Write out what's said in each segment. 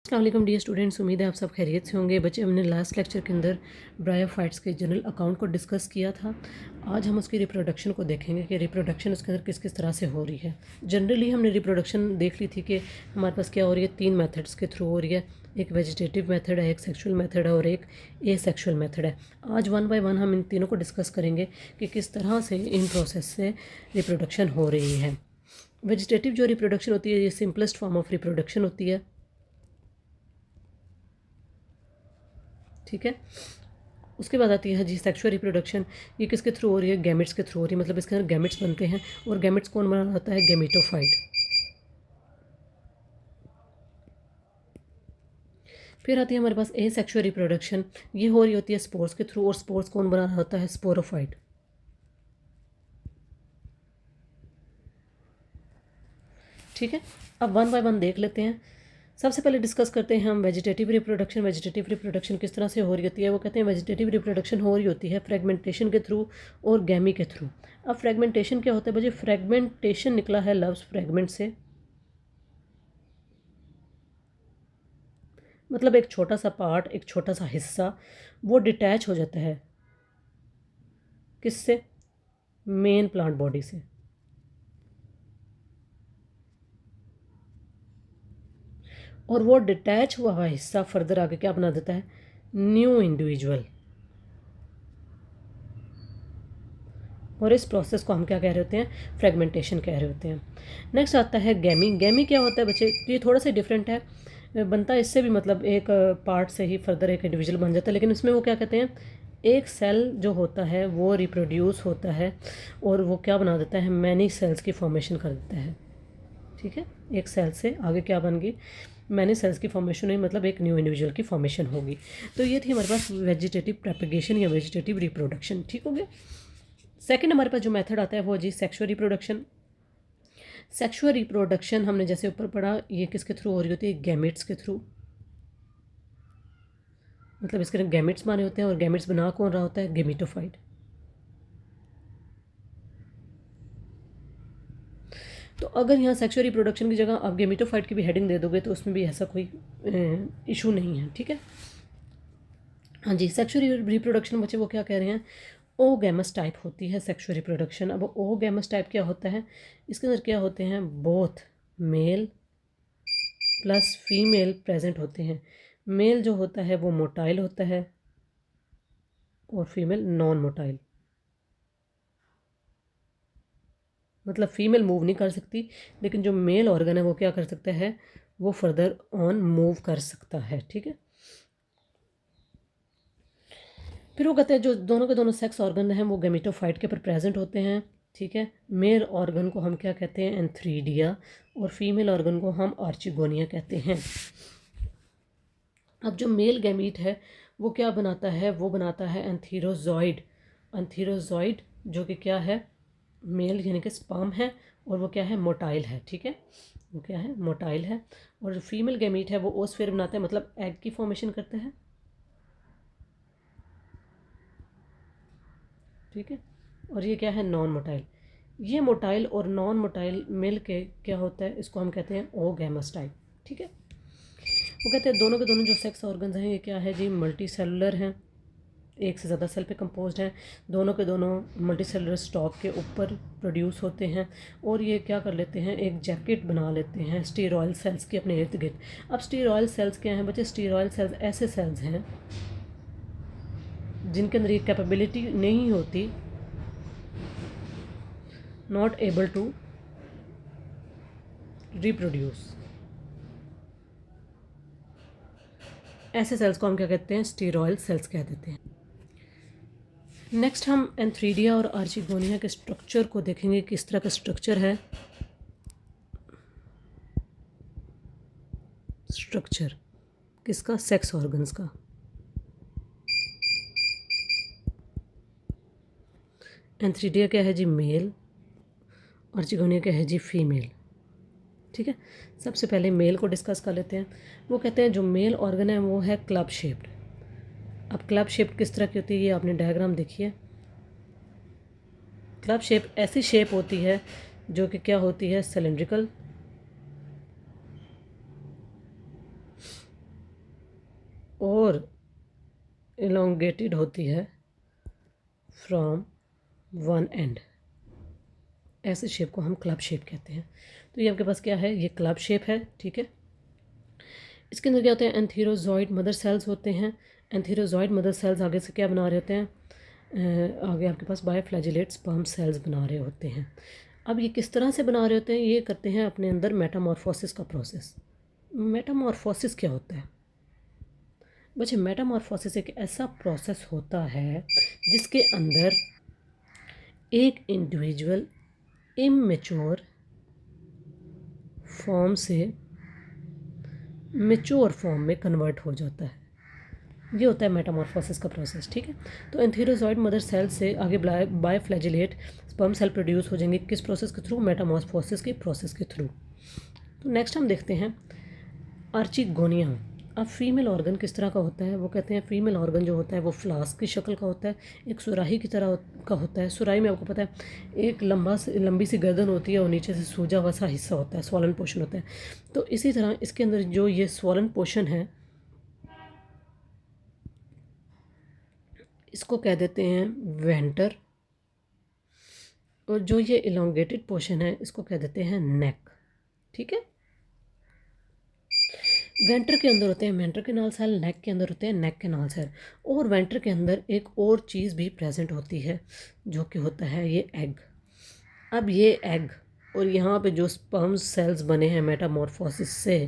अस्सलाम वालेकुम dear students, उम्मीद है आप सब खैरियत से होंगे। बच्चे, हमने लास्ट लेक्चर के अंदर ब्रायोफाइट्स के जनरल अकाउंट को डिस्कस किया था। आज हम उसकी रिप्रोडक्शन को देखेंगे कि रिप्रोडक्शन उसके अंदर किस किस तरह से हो रही है। जनरली हमने रिप्रोडक्शन देख ली थी कि हमारे पास क्या हो रही है, 3 मेथड्स के थ्रू हो रही है। एक वेजिटेटिव मेथड है, एक सेक्सुअल मेथड है और एक एसेक्सुअल मेथड है। आज वन बाय वन हम इन तीनों को डिस्कस करेंगे कि किस तरह से इन प्रोसेस से रिप्रोडक्शन हो रही है। वेजिटेटिव जो रिप्रोडक्शन होती है, ये सिंपलेस्ट फॉर्म ऑफ रिप्रोडक्शन होती है। ठीक है, उसके बाद आती है जी सेक्सुअल रिप्रोडक्शन। ये किसके थ्रू हो रही है? गैमेट्स के थ्रू हो रही है, मतलब इसके अंदर गैमेट्स बनते हैं। और गैमेट्स कौन बना होता है? गैमेटोफाइट। फिर आती है हमारे पास ए सेक्सुअल रिप्रोडक्शन। ये हो रही होती है स्पोर्स के थ्रू, और स्पोर्स कौन बना होता है? स्पोरोफाइट। ठीक है, अब वन बाय वन देख लेते हैं। सबसे पहले डिस्कस करते हैं हम वेजिटेटिव रिप्रोडक्शन। वेजिटेटिव रिप्रोडक्शन किस तरह से हो रही होती है? वो कहते हैं वेजिटेटिव रिप्रोडक्शन हो रही होती है फ्रेगमेंटेशन के थ्रू और गैमी के थ्रू। अब फ्रेगमेंटेशन क्या होता है बच्चे? फ्रेगमेंटेशन निकला है लव्स फ्रेगमेंट से, मतलब एक छोटा सा पार्ट, एक छोटा सा हिस्सा वो डिटैच हो जाता है। किससे? मेन प्लांट बॉडी से। और वो डिटैच हुआ हुआ हिस्सा फर्दर आगे क्या बना देता है? New individual. और इस प्रोसेस को हम क्या कह रहे होते हैं? फ्रेगमेंटेशन कह रहे होते हैं। नेक्स्ट आता है गैमी। गैमी क्या होता है बच्चे? ये थोड़ा सा डिफरेंट है, बनता है इससे भी, मतलब एक पार्ट से ही फर्दर एक इंडिविजुअल बन जाता है। लेकिन इसमें वो क्या कहते हैं, एक सेल जो होता है वो रिप्रोड्यूस होता है और वो क्या बना देता है? मैनी सेल्स की फॉर्मेशन कर देता है। ठीक है, एक सेल से आगे क्या बन गई? मैनी सेल्स की फॉर्मेशन हुई, मतलब एक न्यू इंडिविजुअल की फॉर्मेशन होगी। तो ये थी हमारे पास वेजिटेटिव प्रोपेगेशन या वेजिटेटिव रिप्रोडक्शन। ठीक हो गया। सेकंड हमारे पास जो मेथड आता है वो जी सेक्सुअल रिप्रोडक्शन। सेक्सुअल रिप्रोडक्शन हमने जैसे ऊपर पढ़ा, ये किसके थ्रू हो रही होती है? गैमेट्स के थ्रू। मतलब इसके गैमेट्स माने होते हैं, और गैमेट्स बना कौन रहा होता है? गेमिटोफाइट। तो अगर यहाँ सेक्सुअल रिप्रोडक्शन की जगह आप गेमिटोफाइट की भी हेडिंग दे दोगे तो उसमें भी ऐसा कोई इशू नहीं है। ठीक है, हाँ जी। सेक्सुअल रिप्रोडक्शन बच्चे वो क्या कह रहे हैं? ओ गैमस टाइप होती है सेक्सुअल रिप्रोडक्शन। अब ओ गैमस टाइप क्या होता है? इसके अंदर क्या होते हैं? Both male plus female present होते हैं। मेल जो होता है वो मोटाइल होता है और फीमेल नॉन मोटाइल। मतलब फीमेल मूव नहीं कर सकती, लेकिन जो मेल ऑर्गन है वो क्या कर सकता है? वो फर्दर ऑन मूव कर सकता है। ठीक है, फिर वो कहते हैं जो दोनों के दोनों सेक्स ऑर्गन हैं वो गैमेटोफाइट के पर प्रेजेंट होते हैं। ठीक है, मेल ऑर्गन को हम क्या कहते हैं? एंथ्रीडिया, और फीमेल ऑर्गन को हम आर्चिगोनिया कहते हैं। अब जो मेल गैमीट है वो क्या बनाता है? वो बनाता है एंथीरोजॉइड। एंथीरोजॉइड जो कि क्या है? मेल यानी कि स्पर्म है, और वो क्या है? मोटाइल है। ठीक है, वो क्या है? मोटाइल है। और जो फीमेल गैमीट है वो ओस्फेयर बनाता है, मतलब एग की फॉर्मेशन करता है। ठीक है, और ये क्या है? Non motile. ये मोटाइल और नॉन मोटाइल मिल के क्या होता है? इसको हम कहते हैं ओ गैमस टाइप। ठीक है, वो कहते हैं दोनों के दोनों जो सेक्स ऑर्गन्स हैं ये क्या है जी? मल्टी सेलुलर हैं, एक से ज़्यादा सेल पे कंपोज्ड हैं। दोनों के दोनों मल्टी सेलुलर स्टॉक के ऊपर प्रोड्यूस होते हैं, और ये क्या कर लेते हैं? एक जैकेट बना लेते हैं स्टीरॉयल सेल्स के अपने इर्द गिर्द। अब स्टीरॉयल सेल्स क्या हैं बच्चे? स्टीरॉयल सेल्स ऐसे सेल्स हैं जिनके अंदर ये कैपेबिलिटी नहीं होती, नॉट एबल टू रिप्रोड्यूस। ऐसे सेल्स को हम क्या कहते हैं? स्टीरॉयल सेल्स कह देते हैं। नेक्स्ट हम एंथ्रीडिया और आर्चिगोनिया के स्ट्रक्चर को देखेंगे, किस तरह का स्ट्रक्चर है। स्ट्रक्चर किसका? सेक्स ऑर्गन्स का। एंथ्रीडिया क्या है जी? मेल। और चिगोनिया क्या है जी? फीमेल। ठीक है, सबसे पहले मेल को डिस्कस कर लेते हैं। वो कहते हैं जो मेल ऑर्गन है वो है क्लब शेप्ड। अब क्लब शेप किस तरह की होती है? ये आपने डायग्राम देखिए। क्लब शेप ऐसी शेप होती है जो कि क्या होती है? सिलेंड्रिकल। और इलोंगेटेड होती है फ्रॉम वन एंड। ऐसे शेप को हम क्लब शेप कहते हैं। तो ये आपके पास क्या है, ये क्लब शेप है, ठीक है। इसके अंदर क्या होते हैं, एंथीरोजॉइड मदर सेल्स होते हैं। एंथीरोजॉइड मदर सेल्स आगे से क्या बना रहे होते हैं, आगे आपके पास बायोफ्लैजिलेट स्पर्म सेल्स बना रहे होते हैं। अब ये किस तरह से बना रहे होते हैं, ये करते हैं अपने अंदर मेटामॉर्फोसिस का प्रोसेस। मेटामॉर्फोसिस क्या होता है बच्चे, मेटामॉर्फोसिस एक ऐसा प्रोसेस होता है जिसके अंदर एक इंडिविजुअल इमेच्योर फॉर्म से मेच्योर फॉर्म में कन्वर्ट हो जाता है। ये होता है मेटामॉर्फोसिस का प्रोसेस, ठीक है। तो एंथीरोजॉइड मदर सेल से आगे बायोफ्लैजिलेट स्पर्म सेल प्रोड्यूस हो जाएंगे, किस प्रोसेस के थ्रू, मेटामॉर्फोसिस के प्रोसेस के थ्रू। तो नेक्स्ट हम देखते हैं आर्चिगोनिया। अब फीमेल ऑर्गन किस तरह का होता है, वो कहते हैं फीमेल ऑर्गन जो होता है वो फ्लास्क की शक्ल का होता है, एक सुराही की तरह का होता है। सुराही में आपको पता है एक लंबी सी गर्दन होती है और नीचे से सूजा हुआ सा हिस्सा होता है, स्वॉलन पोर्शन होता है। तो इसी तरह इसके अंदर जो ये स्वॉलन पोर्शन है इसको कह देते हैं वेंटर, और जो ये इलोंगेटेड पोर्शन है इसको कह देते हैं नेक, ठीक है। वेंटर के अंदर होते हैं वेंटर केनाल सेल, नेक के अंदर होते हैं नेक केनाल सेल, और वेंटर के अंदर एक और चीज़ भी प्रेजेंट होती है जो कि होता है ये एग। अब ये एग और यहाँ पे जो स्पर्म सेल्स बने हैं मेटामॉर्फोसिस से,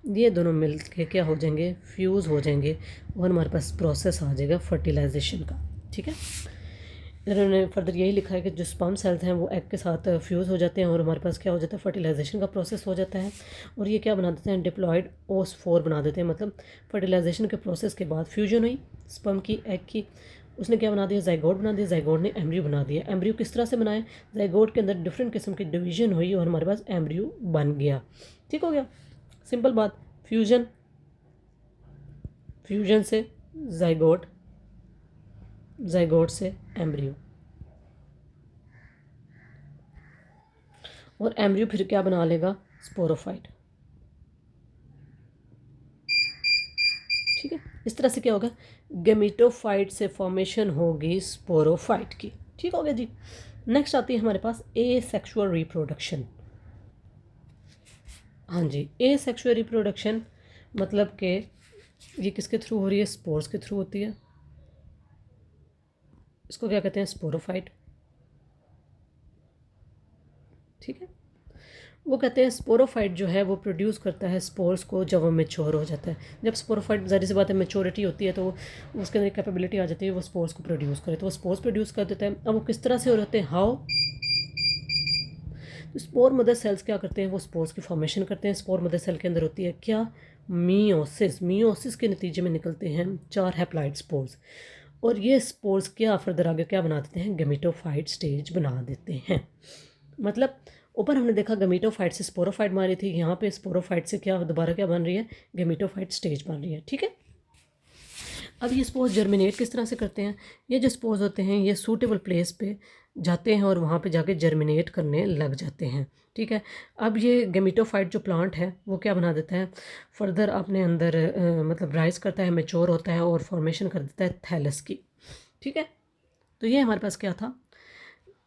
ये दोनों मिल के क्या हो जाएंगे, फ्यूज़ हो जाएंगे, और हमारे पास प्रोसेस आ जाएगा फर्टिलाइजेशन का, ठीक है। इन्होंने फर्दर यही लिखा है कि जो स्पर्म सेल्स हैं वो एग के साथ फ्यूज़ हो जाते हैं और हमारे पास क्या हो जाता है, फर्टिलाइजेशन का प्रोसेस हो जाता है। और ये क्या बना देते हैं, डिप्लॉयड ओस 4 बना देते हैं। मतलब फर्टिलाइजेशन के प्रोसेस के बाद फ्यूजन हुई स्पर्म की एग की, उसने क्या बना दिया, जाइगोट बना दिया, जाइगोट ने एम्ब्रियो बना दिया। एम्ब्रियो किस तरह से बनाए, जाइगोट के अंदर डिफरेंट किस्म की डिवीजन हुई और हमारे पास एम्ब्रियो बन गया, ठीक हो गया, सिंपल बात। फ्यूजन, फ्यूजन से जाइगोट, जाइगोट से एम्ब्रियो, और एम्ब्रियो फिर क्या बना लेगा, स्पोरोफाइट, ठीक है। इस तरह से क्या होगा, गेमिटोफाइट से फॉर्मेशन होगी स्पोरोफाइट की, ठीक हो गया जी। नेक्स्ट आती है हमारे पास ए सेक्शुअल रिप्रोडक्शन। हाँ जी, ए सेक्शुअल रिप्रोडक्शन मतलब कि ये किसके थ्रू हो रही है, स्पोर्स के थ्रू होती है। इसको क्या कहते हैं, स्पोरोफाइट, ठीक है। वो कहते हैं स्पोरोफाइट जो है वो प्रोड्यूस करता है स्पोर्स को जब वो मेच्योर हो जाता है। जब स्पोरोफाइट ज़ाहिर सी बात है मेच्योरिटी होती है तो उसके अंदर कैपेबिलिटी आ जाती है वो स्पोर्स को प्रोड्यूस करे, तो वो स्पोर्स प्रोड्यूस कर देता है। अब वो किस तरह से हो जाते हैं, हाउ, तो स्पोर मदर सेल्स क्या करते हैं, वो स्पोर्स की फॉर्मेशन करते हैं। स्पोर मदर सेल के अंदर होती है क्या, मीओसिस, मीओसिस के नतीजे में निकलते हैं 4 हैप्लॉइड स्पोर्स, और ये स्पोर्स क्या फर्दर आगे क्या बना देते हैं, गेमिटोफाइट स्टेज बना देते हैं। मतलब ऊपर हमने देखा गेमिटोफाइट से स्पोरोफाइट मारी थी, यहाँ पे स्पोरोफाइट से क्या दोबारा क्या बन रही है, गेमिटोफाइट स्टेज बन रही है, ठीक है। अब ये स्पोर्स जर्मिनेट किस तरह से करते हैं, ये जो स्पोर्स होते हैं ये सूटेबल प्लेस पे जाते हैं और वहाँ पे जाके जर्मिनेट करने लग जाते हैं, ठीक है। अब ये गेमिटोफाइट जो प्लांट है वो क्या बना देता है, फर्दर अपने अंदर मतलब राइज करता है, मेच्योर होता है और फॉर्मेशन कर देता है थैलस की, ठीक है। तो ये हमारे पास क्या था,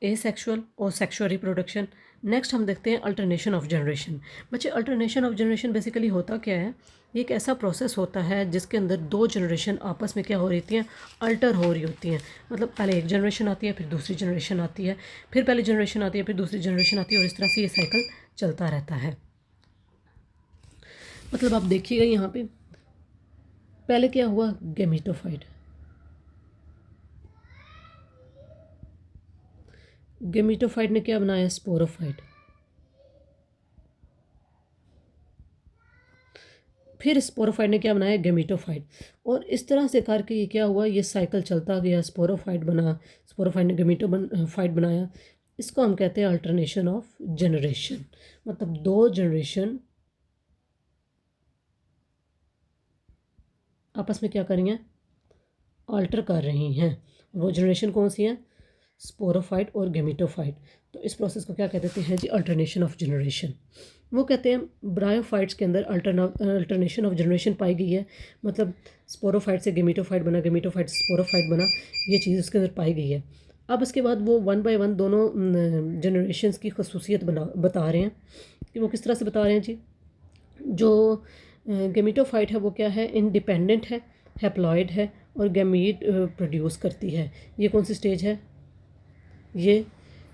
एसेक्सुअल और सेक्सुअल रिप्रोडक्शन। नेक्स्ट हम देखते हैं अल्टरनेशन ऑफ जनरेशन। बच्चे अल्टरनेशन ऑफ जनरेशन बेसिकली होता क्या है, ये एक ऐसा प्रोसेस होता है जिसके अंदर 2 जनरेशन आपस में क्या हो रही हैं, अल्टर हो रही होती हैं। मतलब पहले एक जनरेशन आती है, फिर दूसरी जनरेशन आती है, फिर पहली जनरेशन आती है, फिर दूसरी जनरेशन आती है, और इस तरह से ये साइकिल चलता रहता है। मतलब आप देखिएगा यहाँ पे पहले क्या हुआ, गेमिटोफाइट, गेमिटोफाइट ने क्या बनाया, स्पोरोफाइट, फिर स्पोरोफाइट ने क्या बनाया, गेमिटोफाइट, और इस तरह से करके ये क्या हुआ, ये साइकिल चलता गया, स्पोरोफाइट बना, स्पोरोफाइट ने गेमिटोफाइट बनाया। इसको हम कहते हैं अल्टरनेशन ऑफ जनरेशन। मतलब 2 जनरेशन आपस में क्या कर रही हैं, अल्टर कर रही हैं। वो जनरेशन कौन सी है, स्पोरोफाइट और गेमिटोफाइट। तो इस प्रोसेस को क्या कह देते हैं जी? Alternation of generation. वो कहते हैं ब्रायोफाइट्स के अंदर अल्टरनेशन ऑफ जनरेशन पाई गई है, मतलब स्पोरोफाइट से गेमिटोफाइट बना, गेमिटोफाइट से स्पोरोफाइट बना, ये चीज़ उसके अंदर पाई गई है। अब इसके बाद वो वन बाय वन दोनों जनरेशन्स की खसूसियत बता रहे हैं कि वो किस तरह से बता रहे हैं जी। जो गेमिटोफाइट है वो क्या है? इंडिपेंडेंट है, हैप्लॉइड है और गैमीट प्रोड्यूस करती है। ये कौन सी स्टेज है? ये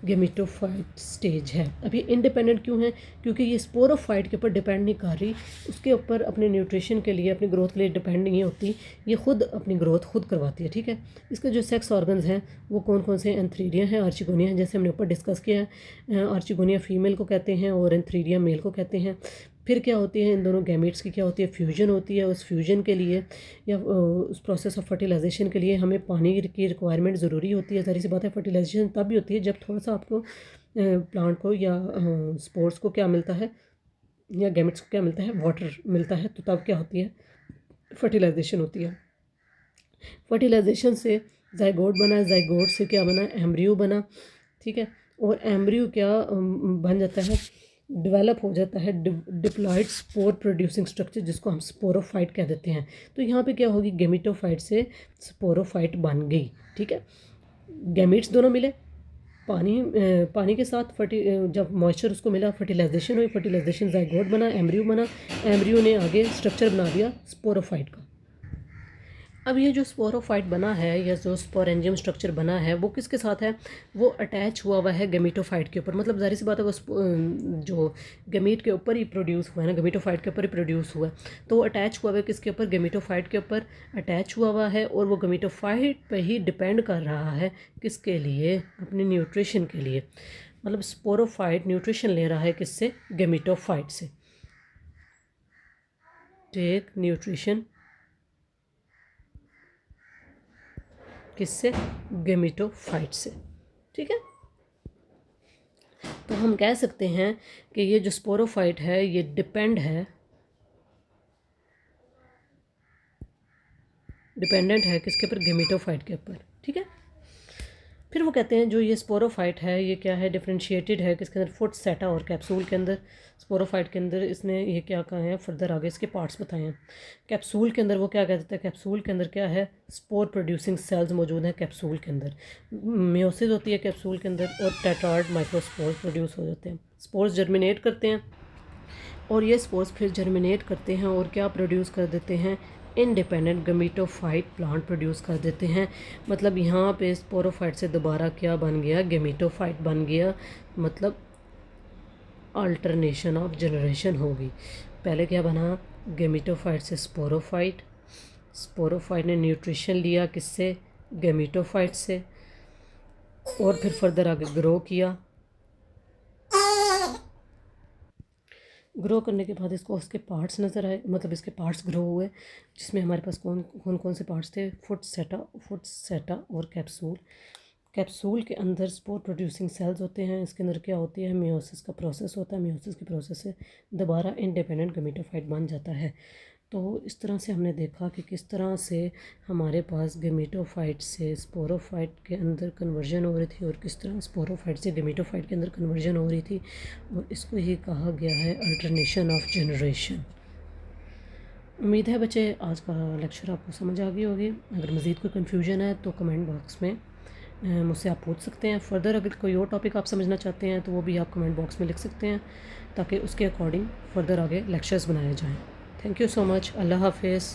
गेमिटोफाइट स्टेज है। अब ये इंडिपेंडेंट क्यों है? क्योंकि ये स्पोरोफाइट के ऊपर डिपेंड नहीं कर रही, उसके ऊपर अपने न्यूट्रिशन के लिए, अपनी ग्रोथ के लिए डिपेंड नहीं होती, ये खुद अपनी ग्रोथ खुद करवाती है। ठीक है। इसके जो सेक्स ऑर्गन्स हैं वो कौन कौन से? एंथ्रीडिया हैं, आर्चिगोनिया हैं, जैसे हमने ऊपर डिस्कस किया है। आर्चिगोनिया फीमेल को कहते हैं और एंथ्रीडिया मेल को कहते हैं। फिर क्या होती है? इन दोनों गैमेट्स की क्या होती है? फ्यूजन होती है। उस फ्यूजन के लिए या उस प्रोसेस ऑफ फर्टिलाइजेशन के लिए हमें पानी की रिक्वायरमेंट ज़रूरी होती है। ज़ाहिर सी बात है, फर्टिलाइजेशन तब भी होती है जब थोड़ा सा आपको प्लांट को या स्पोर्ट्स को क्या मिलता है, या गैमेट्स को क्या मिलता है? वाटर मिलता है। तो तब क्या होती है? फर्टिलाइजेशन होती है। फर्टिलाइजेशन से जाइगोट बना, जाइगोट से क्या बना? एम्ब्रियो बना। ठीक है। और एम्ब्रियो क्या बन जाता है? डेवलप हो जाता है डिप्लॉयड स्पोर प्रोड्यूसिंग स्ट्रक्चर, जिसको हम स्पोरोफाइट कह देते हैं। तो यहाँ पे क्या होगी? गेमिटोफाइट से स्पोरोफाइट बन गई। ठीक है। गैमीट्स दोनों मिले, पानी के साथ जब मॉइस्चर उसको मिला, फर्टिलाइजेशन हुई, फर्टिलाइजेशन जाइगोट बना, एम्ब्रियो बना, एम्ब्रियो ने आगे स्ट्रक्चर बना दिया स्पोरोफाइट का। अब ये जो स्पोरोफाइट बना है या जो स्पोरेंजियम स्ट्रक्चर बना है वो किसके साथ है? वो अटैच हुआ है गेमिटोफाइट के ऊपर। मतलब जाहिर सी बात है वो जो गेमीट के ऊपर ही प्रोड्यूस हुआ है ना, गेमिटोफाइट के ऊपर ही प्रोड्यूस हुआ है। तो वो अटैच हुआ है किसके ऊपर? गेमिटोफाइट के ऊपर अटैच हुआ है। और वो गेमिटोफाइट पे ही डिपेंड कर रहा है, किसके लिए? अपने न्यूट्रिशन के लिए। मतलब स्पोरोफाइट न्यूट्रिशन ले रहा है किससे? गेमिटोफाइट से। टेक न्यूट्रिशन किससे? गेमिटोफाइट से। ठीक है। तो हम कह सकते हैं कि ये जो स्पोरोफाइट है ये डिपेंडेंट है किसके ऊपर? गेमिटोफाइट के ऊपर। ठीक है। फिर वो कहते हैं जो ये स्पोरोफाइट है ये क्या है? डिफ्रेंशिएटेड है किसके अंदर? फुट सेटा और कैप्सूल के अंदर। स्पोरोफाइट के अंदर इसने ये क्या कहा है? फर्दर आगे इसके पार्ट्स बताए हैं। कैप्सूल के अंदर वो क्या कहते हैं? कैप्सूल के अंदर क्या है? स्पोर प्रोड्यूसिंग सेल्स मौजूद हैं कैप्सूल के अंदर। मियोसिस होती है कैप्सूल के अंदर और टेट्राइड माइक्रोस्पोर्स प्रोड्यूस हो जाते हैं। स्पोर्स जर्मिनेट करते हैं और ये स्पोर्स फिर जर्मिनेट करते हैं और क्या प्रोड्यूस कर देते हैं? इंडिपेंडेंट गेमिटोफाइट प्लांट प्रोड्यूस कर देते हैं। मतलब यहाँ पे स्पोरोफाइट से दोबारा क्या बन गया? गेमिटोफाइट बन गया। मतलब अल्टरनेशन ऑफ जनरेशन होगी। पहले क्या बना? गेमिटोफाइट से स्पोरोफाइट, स्पोरोफाइट ने न्यूट्रिशन लिया किससे? गेमिटोफाइट से, और फिर फर्दर आगे ग्रो किया। ग्रो करने के बाद इसको उसके पार्ट्स नज़र आए, मतलब इसके पार्ट्स ग्रो हुए, जिसमें हमारे पास कौन से पार्ट्स थे? फुट सेटा और कैप्सूल। कैप्सूल के अंदर स्पोर प्रोड्यूसिंग सेल्स होते हैं। इसके अंदर क्या होती है? मियोसिस का प्रोसेस होता है। मियोसिस के प्रोसेस से दोबारा इंडिपेंडेंट गेमिटोफाइट बन जाता है। तो इस तरह से हमने देखा कि किस तरह से हमारे पास गेमिटोफाइट से स्पोरोफाइट के अंदर कन्वर्जन हो रही थी और किस तरह स्पोरोफाइट से गेमिटोफाइट के अंदर कन्वर्जन हो रही थी, और इसको ही कहा गया है अल्टरनेशन ऑफ जनरेशन। उम्मीद है बच्चे आज का लेक्चर आपको समझ आ गई होगी। अगर मज़ीद कोई कन्फ्यूजन है तो कमेंट बॉक्स में मुझसे आप पूछ सकते हैं। फर्दर अगर कोई और टॉपिक आप समझना चाहते हैं तो वो भी आप कमेंट बॉक्स में लिख सकते हैं, ताकि उसके अकॉर्डिंग फर्दर आगे लेक्चर्स बनाए जाएँ। Thank you so much. अल्लाह हाफिज़।